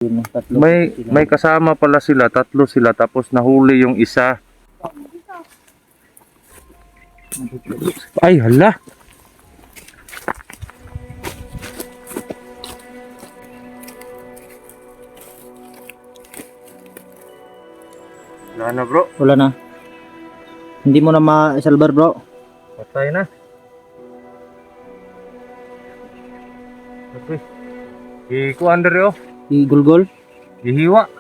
Tatlo May kasama pala sila, tatlo sila, tapos nahuli yung isa. Ay, hala. Wala na bro, Wala na. Hindi mo na ma-salvar bro. patay na. Okay. Ikuan dere oh, Igulgol. ihiwa.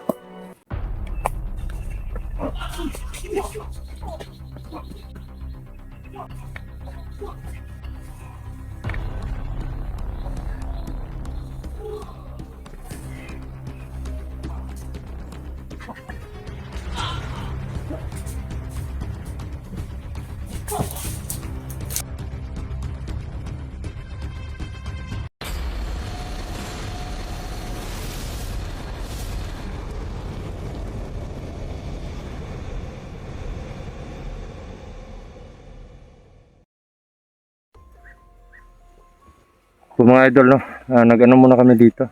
So mga idol, no, nag-ano muna kami dito,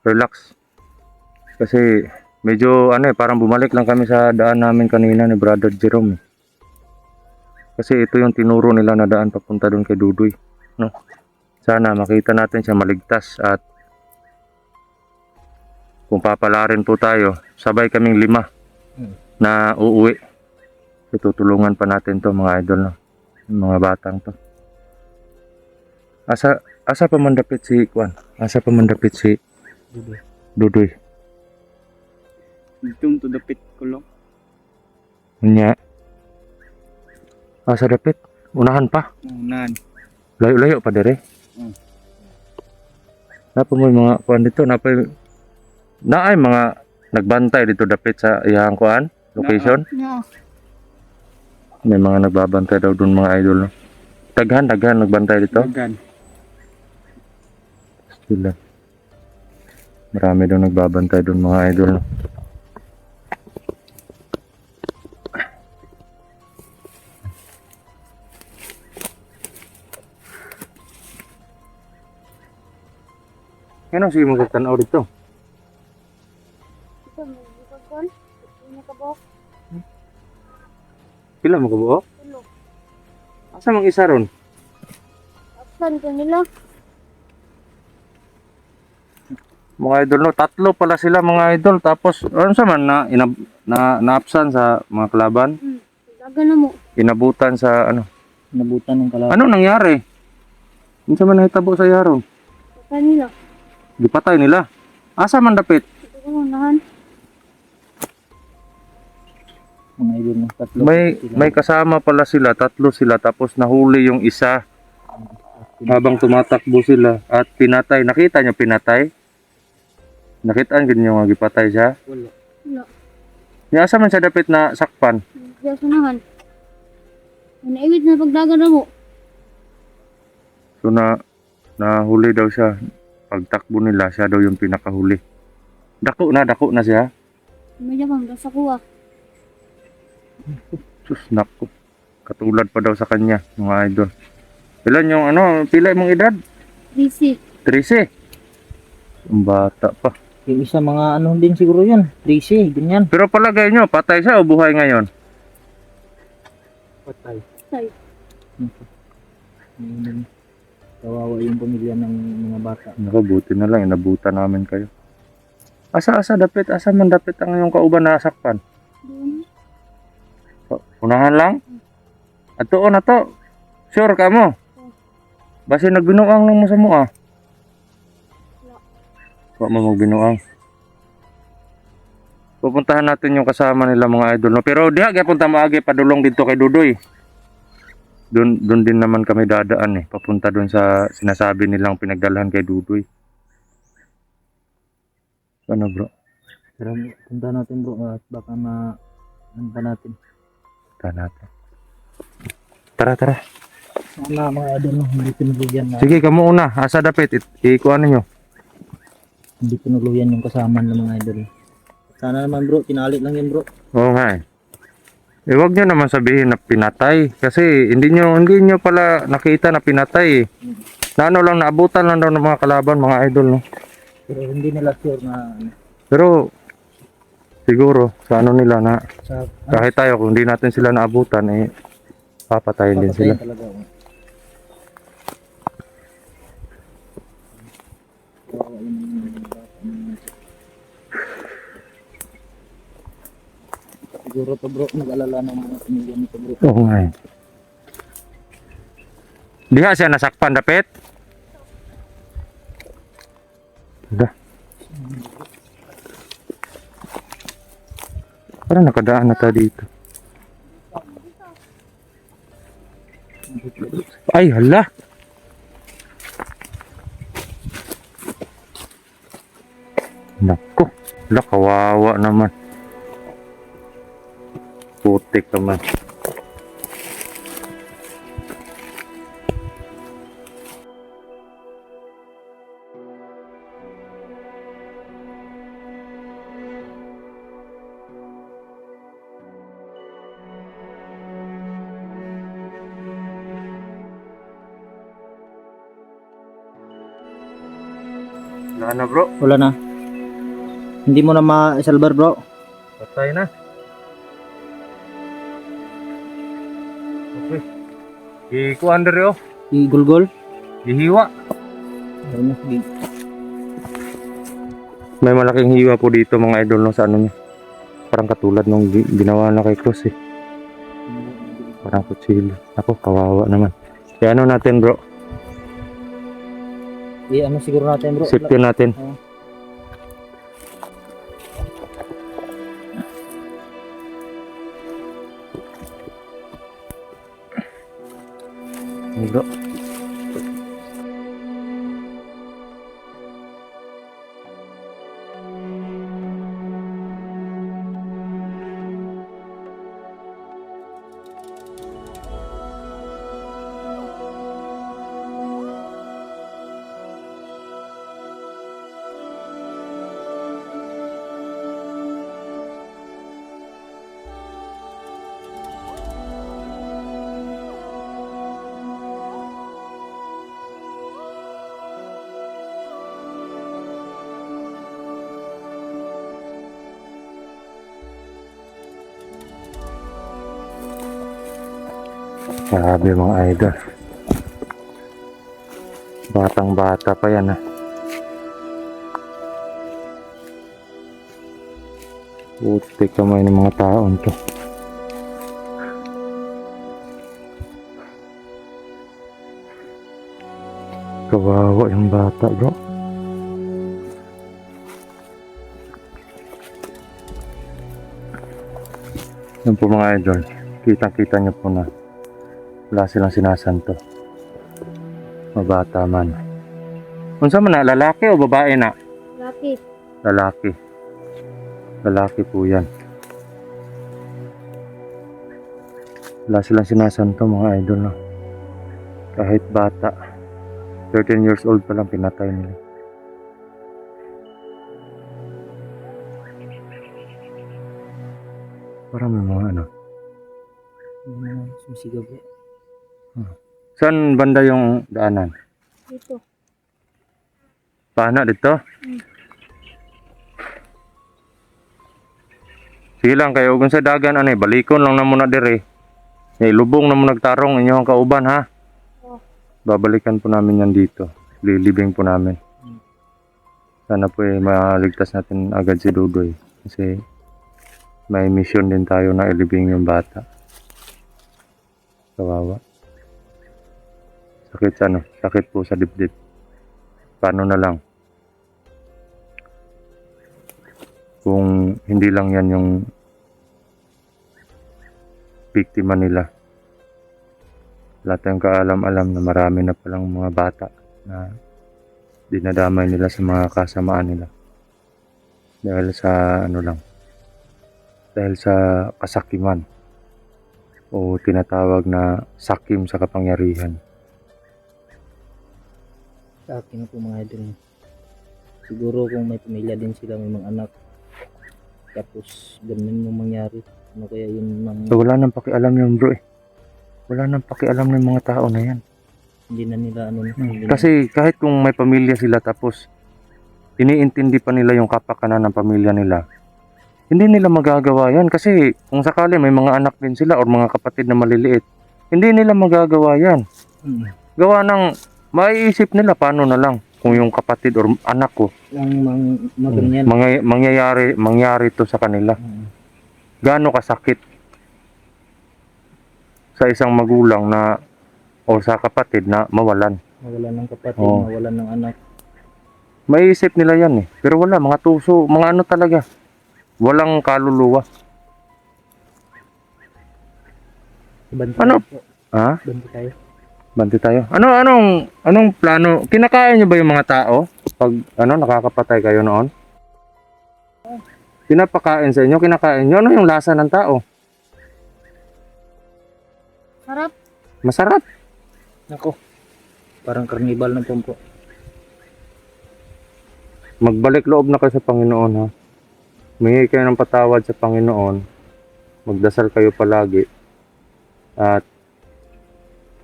relax. Kasi medyo parang bumalik lang kami sa daan namin kanina ni Brother Jerome. Kasi ito yung tinuro nila na daan papunta doon kay Dudoy, no. Sana makita natin siya maligtas at kung papalarin po tayo, sabay kaming 5 na uuwi. Tutulungan pa natin to mga idol, no, mga batang to. Asa pa mandapit si Kwan? Asa pa mandapit si Dudoy? Itong to the pit kulong. Nya. Asa dapit? Unahan pa. Unan. Layo-layo pa dire. Napa mo yung mga kuan dito, naay mga nagbantay dito dapit sa iyang kuan, location. May mga nagbabantay daw doon mga idol, no. Daghan nagbantay dito. Dagan. Sila. Marami daw nagbabantay doon mga idol, no. Ano si mo tanaw dito? Ito, may bukod. Ini ka buhok. Pila mo kabuo? Tulo. Asa mang isa ron? Aksan ko nila. Mga idol, no, tatlo pala sila mga idol. Tapos ano sa man naapsan sa mga kalaban, Dagan na mo. inabutan sa ano. Nabutan ng kalaban. Ano nangyari? Unsa man nahitabo sa yaron? Saka nila. Gipatay nila. Asa man dapit? Ito ko unahan. Mga idol na tatlo. May kasama pala sila, tatlo sila, tapos nahuli yung isa habang tumatakbo sila at pinatay. Nakita niyo pinatay? Nakitaan ganyan nga gipatay siya? Wala. Wala. Asa man siya dapit na sakpan? Diyan sa unahan. Naiwit na pagdagan na mo. So nahuli daw siya. Pagtakbo nila, siya daw yung pinakahuli. Dako na siya. May jamang sa kuha. Sus, nako. Katulad pa daw sa kanya, mga idol. Ilan yung pila mong edad? Busy. 13. Ang bata pa. Yung isa mga ano din siguro yun. 13, ganyan. Pero palagay nyo, patay siya o buhay ngayon? Patay. Say. Kawawa yung pamilya ng mga bata. Naku, buti na lang, inabutan namin kayo. Asa man dapit ang yung kauban na sakpan? Doon. Unahan lang? At tuon na to. Sure ka mo? Basi nagbinuang lang mo sa mua. Huwag mo magbinuang. Pupuntahan natin yung kasama nila mga idol, no? Pero diha punta maagi padulong dito kay Dudoy. Doon din naman kami dadaan papunta doon sa sinasabi nilang pinagdalhan kay Dudoy. Ano bro? Pero punta natin bro at baka ma-anta natin. Tara. Sana mga idol no, hindi pinuluyan na. Sige, kamo una. Asa dapit? Ikuan ninyo. Hindi pinuluyan yung kasama ng mga idol. Sana naman bro, tinalit lang yun bro. Oo nga wag nyo naman sabihin na pinatay. Kasi hindi nyo pala nakita na pinatay Na ano lang, naabutan lang daw ng mga kalaban, mga idol, no? Pero hindi nila sure na ano. Pero siguro sa ano nila na Sa kahit tayo kung hindi natin sila naabutan eh papatayin din sila. papatayin talaga. Oh. Kawawa yung bata. Siguro to bro, nag-alala ng mga pamilya nito bro. Oo nga eh. Diha siya nasakpan dapit. Dah. Parang nakadaan na tayo dito. Ay, hala. Nako. Hala, kawawa naman. Putik naman. Wala na bro. Wala na. Hindi mo na ma-salvar bro. Patay na. Okay. Ikuan diri oh. I-gulgol. Ihiwa. Ayun na. May malaking hiwa po dito mga idol no, sa ano niya. Parang katulad nung ginawa na kay Cruz eh. Parang kutsilyo. Ako, kawawa naman. Kaya ano natin bro? Ano siguro natin bro. Safety natin. Oo. Ay, bro. Grabe mga idol. Batang bata pa yan ah. Putik kamay ng mga taon to. Kawawa yung bata bro. Yan po mga idol. Kitang-kita nyo po na wala silang sinasanto. Mabata man. Unsa man na, lalaki o babae na? Lapit. Lalaki. Lalaki po yan. Wala silang sinasanto mga idol no. Kahit bata. 13 years old pa lang pinatay nila. Parang may mga ano. Sumisigaw bro. Saan banda yung daanan? Dito. Paano dito? Sige lang kayo kung sa dagan ano balikon lang na muna dire. Lubong na mo nagtarong inyong kauban ha. Babalikan po namin yan dito. Lilibing po namin. Sana po maligtas natin agad si Dudoy kasi may mission din tayo na ilibing yung bata. Kawawa. Sakit ano? Sakit po sa dibdib. Paano na lang? Kung hindi lang yan yung biktima nila. Wala tayong kaalam-alam na marami na palang mga bata na dinadamay nila sa mga kasamaan nila. Dahil sa ano lang. Dahil sa kasakiman. O tinatawag na sakim sa kapangyarihan. Sa akin po mga idol. Siguro kung may pamilya din sila, may mga anak. Tapos ganun yung mangyari. Ano kaya yun ng... So, wala nang pakialam yung bro eh. Wala nang pakialam ng mga tao na yan. Hindi na nila ano. Hindi na- Kasi kahit kung may pamilya sila tapos iniintindi pa nila yung kapakanan ng pamilya nila, hindi nila magagawa yan. Kasi kung sakali may mga anak din sila or mga kapatid na maliliit, hindi nila magagawa yan. Mm. Gawa ng maiisip nila paano na lang kung yung kapatid or anak ko Maganyan. mangyari to sa kanila. Gaano kasakit sa isang magulang na o sa kapatid na mawalan. Mawalan ng kapatid, Oo. mawalan ng anak. Maiisip nila yan eh. Pero wala, mga tuso, mga ano talaga. Walang kaluluwa. Banti Ano? tayo po. Ha? Banti tayo. Banti tayo. Anong plano? Kinakain niyo ba yung mga tao? Pag nakakapatay kayo noon? Pinapakain sa inyo, kinakain niyo. Ano yung lasa ng tao? Sarap. Masarap. Nako. Parang karnibal na po. Magbalik loob na kayo sa Panginoon ha. Humingi kayo ng patawad sa Panginoon. Magdasal kayo palagi. At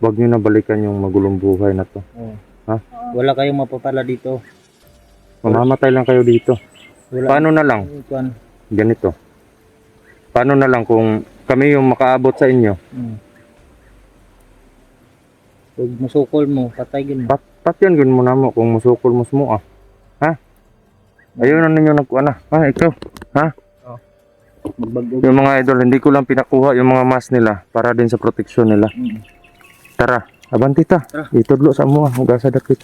huwag niyo na balikan yung magulong buhay na to. Oo. Ha? Wala kayong mapapala dito. Mamamatay lang kayo dito. Wala. Paano na lang? Kuan. Ganito. Paano na lang kung kami yung makaabot sa inyo? Pag masukol mo, patay gin. Patyan gawin mo na mo kung musukol mo sumuha. Ha? Ayun na ninyo nagkuha na. Ha, ikaw. Ha? Magbagog. Yung mga idol, hindi ko lang pinakuha yung mga mask nila para din sa proteksyon nila. Tara, abanti ta. Tara. Itudlo sa mo, huwag sa dakit.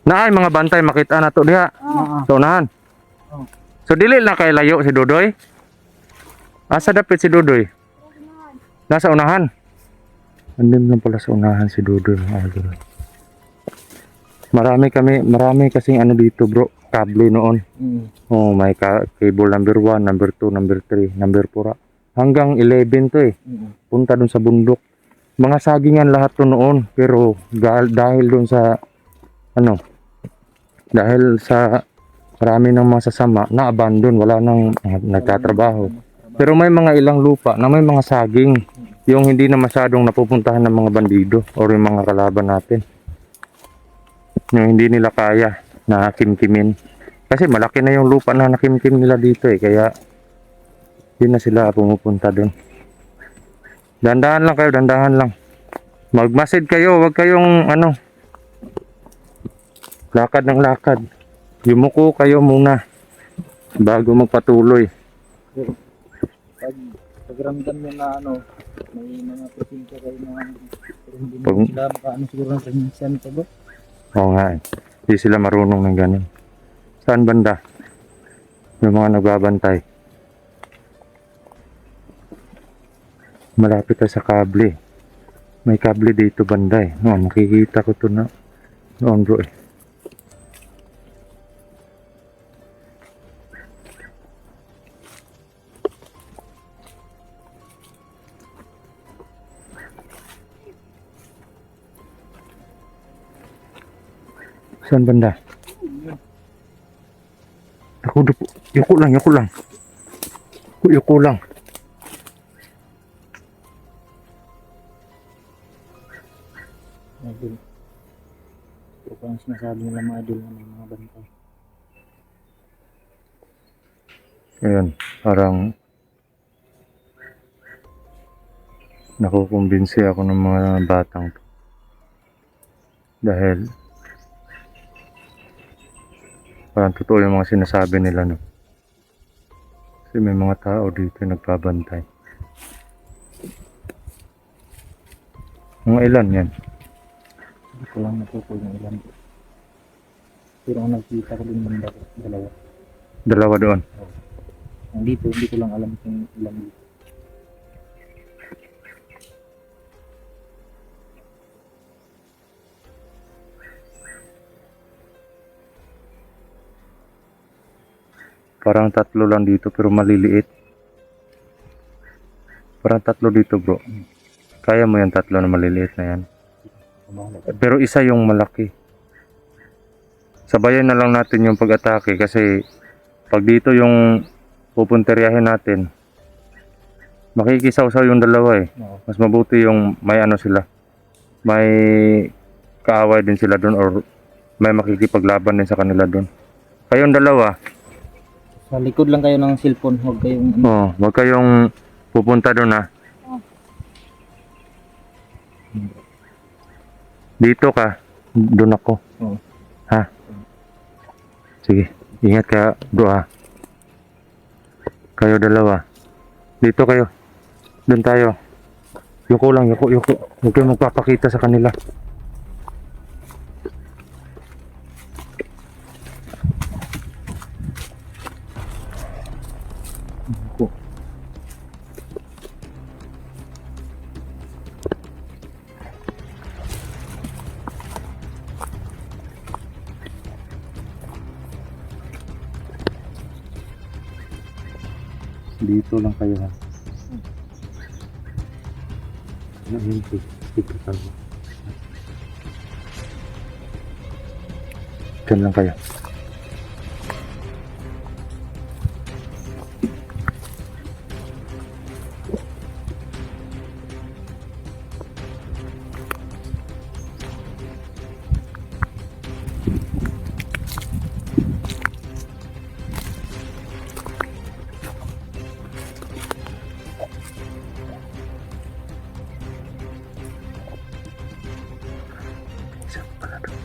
Naay mga bantay, makita na to diha. Sa unahan. Oh. So dili na kay layo si Dodoy. Asa dapit si Dodoy? Nasa unahan. Andun lang pala sa unahan si Dodoy mga idol. Marami kasing ano dito bro, kable noon. Oh, may cable number 1, number 2, number 3, number 4. Hanggang 11 to eh. Punta dun sa bundok. Mga sagingan lahat to noon, pero dahil dun sa dahil sa marami ng mga sasama, na-abandon, wala nang nagtatrabaho. Pero may mga ilang lupa na may mga saging, yung hindi na masyadong napupuntahan ng mga bandido o yung mga kalaban natin. Yung hindi nila kaya na kimkimin. Kasi malaki na yung lupa na nakimkim nila dito eh, kaya hindi na sila pumupunta doon. Dandahan lang kayo, dandahan lang. Magmasid kayo, wag kayong lakad ng lakad. Yumuko kayo muna bago magpatuloy. Pag ramdam nyo na may mga pasensya kayo na pero hindi Pag- mo sila siguro ng preminsan ito ba? Oo nga eh. Hindi sila marunong ng ganun. Saan banda? Yung mga nagbabantay. Malapit tayo sa kable. May kable dito banda eh. No, makikita ko to na. Noon bro eh. Saan banda? Ako dupo. Yuko lang. Yuko lang. Idol. Ito pa ang sinasabi nila mga idol na may mga bantay. Ayan, parang nakukumbinsi ako ng mga batang to. Dahil parang totoo yung mga sinasabi nila no. Kasi may mga tao dito yung nagpabantay. Mga ilan yan? Hindi ko lang natukoy ng ilan. Pero ang nakita ko din banda ko, dalawa. Dalawa doon. Nandito, hindi ko lang alam kung ilan dito. Parang 3 lang dito pero maliliit. Parang 3 dito bro. Kaya mo yung 3 na maliliit na yan. Pero isa yung malaki. Sabayan na lang natin yung pag-atake kasi pag dito yung pupunteryahin natin, makikisaw-saw yung dalawa eh. Oo. Mas mabuti yung may sila. May kaaway din sila doon or may makikipaglaban din sa kanila doon. Kayong dalawa. Sa likod lang kayo ng cellphone, huwag kayong Oh, wag kayong pupunta doon ha. Dito ka. Doon ako. Oo. Ha? Sige. Ingat ka bro ha. Kayo dalawa. Dito kayo. Doon tayo. Yuko lang, yuko. Huwag kayong magpapakita sa kanila. Yuko. Dito lang kayo ha. Ayun, dito tayo. Diyan lang kayo. Isa pa pala doon.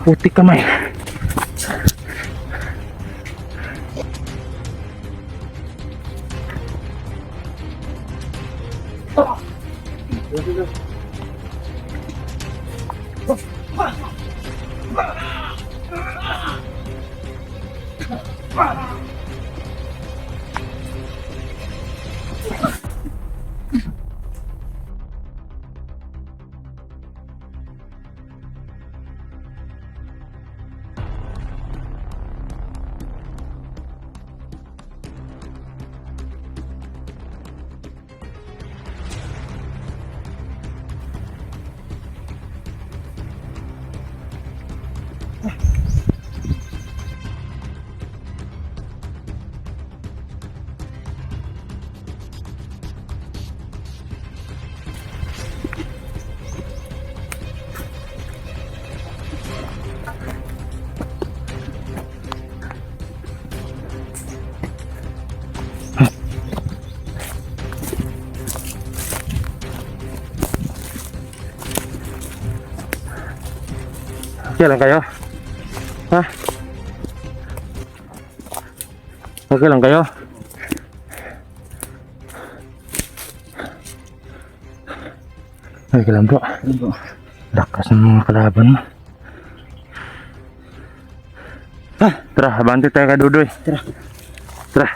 Putik kamay. Okay lang kayo? Ha? Okay lang kayo? Ay, kalambro. Ano po? Lakas ng mga kalaban mo. Tara, abante tayo kay Dudoy. Tara. Tara.